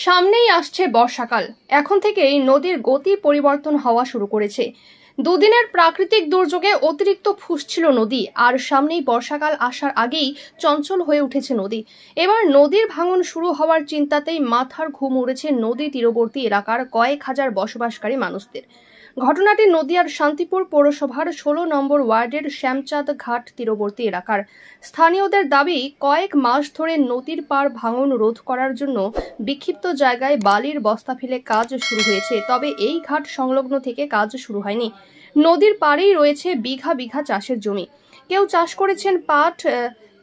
সামনেই আসছে বর্ষাকাল। এখন থেকেই নদীর গতি পরিবর্তন হওয়া শুরু করেছে। দুদিনের প্রাকৃতিক দুর্যোগে অতিরিক্ত ফুঁসছিল নদী, আর সামনেই বর্ষাকাল আসার আগেই চঞ্চল হয়ে উঠেছে নদী। এবার নদীর ভাঙন শুরু হওয়ার চিন্তাতেই মাথার ঘুম উড়েছে নদী তীরবর্তী এলাকার কয়েক হাজার বসবাসকারী মানুষদের। ঘটনাটি নদিয়ার শান্তিপুর পৌরসভার 16 নম্বর ওয়ার্ডের শ্যামচাঁদ ঘাট তীরবর্তী এলাকার। স্থানীয়দের দাবি, কয়েক মাস ধরে নদীর পাড় ভাঙন রোধ করার জন্য বিক্ষিপ্ত জায়গায় বালির বস্তা ফেলে কাজ শুরু হয়েছে, তবে এই ঘাট সংলগ্ন থেকে কাজ শুরু হয়নি। নদীর পাড়েই রয়েছে বিঘা বিঘা চাষের জমি। কেউ চাষ করেছেন পাট,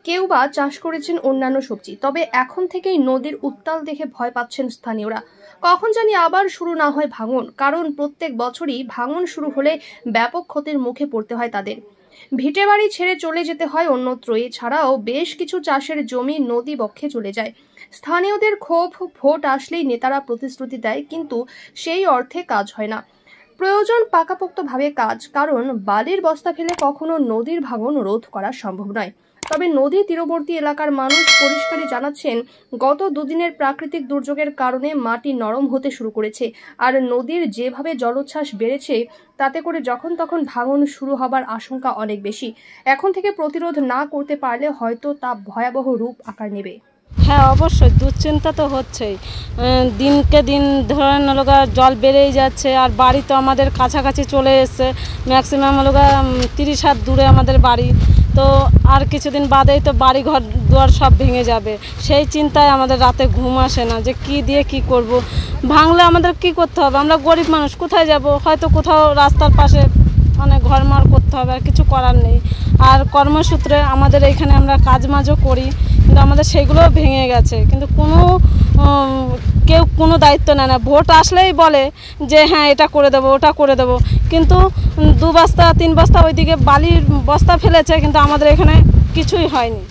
কেউ বা চাষ করেছেন অন্যান্য সবজি। তবে এখন থেকেই নদীর উত্তাল দেখে ভয় পাচ্ছেন স্থানীয়রা। কখন জানি আবার শুরু না হয় ভাঙন, কারণ প্রত্যেক বছরই ভাঙন শুরু হলে ব্যাপক ক্ষতির মুখে পড়তে হয় তাদের। ভিটে বাড়ি ছেড়ে চলে যেতে হয় অন্যত্র। এছাড়াও বেশ কিছু চাষের জমি নদী বক্ষে চলে যায়। স্থানীয়দের ক্ষোভ, ভোট আসলেই নেতারা প্রতিশ্রুতি দেয়, কিন্তু সেই অর্থে কাজ হয় না। প্রয়োজন পাকাপোক্তভাবে কাজ, কারণ বালির বস্তা ফেলে কখনো নদীর ভাঙন রোধ করা সম্ভব নয়। তবে নদী তীরবর্তী এলাকার মানুষ পরিষ্কারই জানাচ্ছেন, গত দুদিনের প্রাকৃতিক দুর্যোগের কারণে মাটি নরম হতে শুরু করেছে, আর নদীর যেভাবে জলোচ্ছ্বাস বেড়েছে তাতে করে যখন তখন ভাঙন শুরু হবার আশঙ্কা অনেক বেশি। এখন থেকে প্রতিরোধ না করতে পারলে হয়তো তা ভয়াবহ রূপ আকার নেবে। হ্যাঁ, অবশ্যই দুশ্চিন্তা তো হচ্ছেই। দিনকে দিন ধরেন হলোগা জল বেড়েই যাচ্ছে, আর বাড়ি তো আমাদের কাছাকাছি চলে এসছে। ম্যাক্সিমাম হলোগা 30 হাত দূরে আমাদের বাড়ি। তো আর কিছুদিন বাদেই তো বাড়ি ঘর দুয়ার সব ভেঙে যাবে। সেই চিন্তায় আমাদের রাতে ঘুম আসে না, যে কি দিয়ে কি করব। ভাঙলে আমাদের কি করতে হবে? আমরা গরিব মানুষ, কোথায় যাব? হয়তো কোথাও রাস্তার পাশে মানে ঘরমার করতে হবে, আর কিছু করার নেই। আর কর্মসূত্রে আমাদের এইখানে আমরা কাজমাজও করি, কিন্তু আমাদের সেগুলোও ভেঙে গেছে। কিন্তু কেউ কোনো দায়িত্ব নেয় না। ভোট আসলেই বলে যে হ্যাঁ এটা করে দেবো, ওটা করে দেবো, কিন্তু 2 বস্তা 3 বস্তা ওইদিকে বালির বস্তা ফেলেছে, কিন্তু আমাদের এখানে কিছুই হয়নি।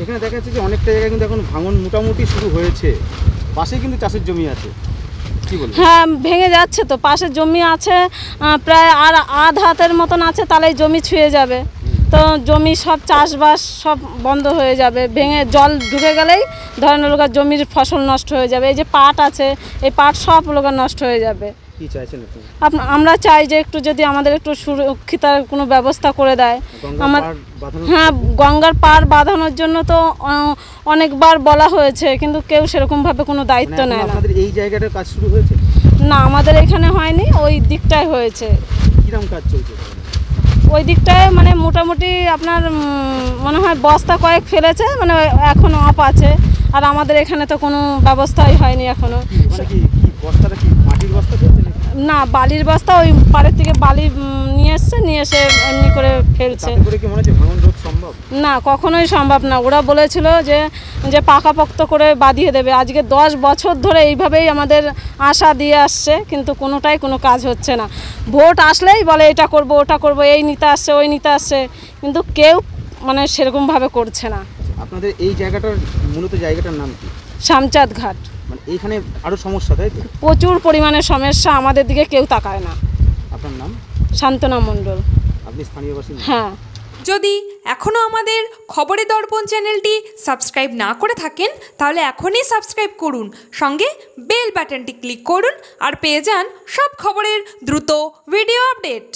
এখানে দেখা যাচ্ছে যে অনেকটা জায়গায় কিন্তু এখন ভাঙন মোটামুটি শুরু হয়েছে। পাশে কিন্তু চাষের জমি আছে, হ্যাঁ ভেঙে যাচ্ছে তো। পাশে জমি আছে প্রায় আর আধ হাতের মতন আছে, তাহলেই জমি ছুঁয়ে যাবে। তো জমি সব চাষবাস সব বন্ধ হয়ে যাবে। ভেঙে জল ঢুকে গেলেই ধরেন লোক জমির ফসল নষ্ট হয়ে যাবে। এই যে পাট আছে, এই পাট সব লোক নষ্ট হয়ে যাবে। কি চাইছেন আমরা চাই যে একটু যদি আমাদের একটু সুরক্ষিতার কোনো ব্যবস্থা করে দেয়। হ্যাঁ, গঙ্গার পাড় বাঁধানোর জন্য তো অনেকবার বলা হয়েছে, কিন্তু কেউ সেরকমভাবে কোনো দায়িত্ব নেয় না। এই জায়গাটার কাজ শুরু হয়েছে না, আমাদের এখানে হয়নি, ওই দিকটায় হয়েছে। কিরকম কাজ চলছে ওই দিকটায়? মানে মোটামুটি আপনার মনে হয় বস্তা কয়েক ফেলেছে, মানে এখনো অফ আছে। আর আমাদের এখানে তো কোনো ব্যবস্থাই হয়নি এখনো। না, বালির বস্তা। ওই পাড়ের থেকে বালি নিয়ে এসে এমনি করে ফেলছে। না, কখনোই সম্ভব না। ওরা বলেছিল যে পাকাপোক্ত করে বাঁধিয়ে দেবে। আজকে 10 বছর ধরে এইভাবেই আমাদের আশা দিয়ে আসছে, কিন্তু কোনোটাই কোনো কাজ হচ্ছে না। ভোট আসলেই বলে এটা করব, ওটা করব, এই নিতে আসছে, ওই নিতে আসছে, কিন্তু কেউ মানে সেরকমভাবে করছে না। আপনাদের এই জায়গাটার জায়গাটার নাম কি? শ্যামচাঁদ ঘাট। মানে এইখানে আরো সমস্যা, তাই তো? প্রচুর পরিমাণে সমস্যা, আমাদের দিকে কেউ তাকায় না। আপনার নাম? শান্তনা মণ্ডল। আপনি স্থানীয় বাসিন্দা? হ্যাঁ। যদি এখনও আমাদের খবরে দর্পণ চ্যানেলটি সাবস্ক্রাইব না করে থাকেন, তাহলে এখনই সাবস্ক্রাইব করুন, সঙ্গে বেল বাটনটি ক্লিক করুন, আর পেয়ে যান সব খবরের দ্রুত ভিডিও আপডেট।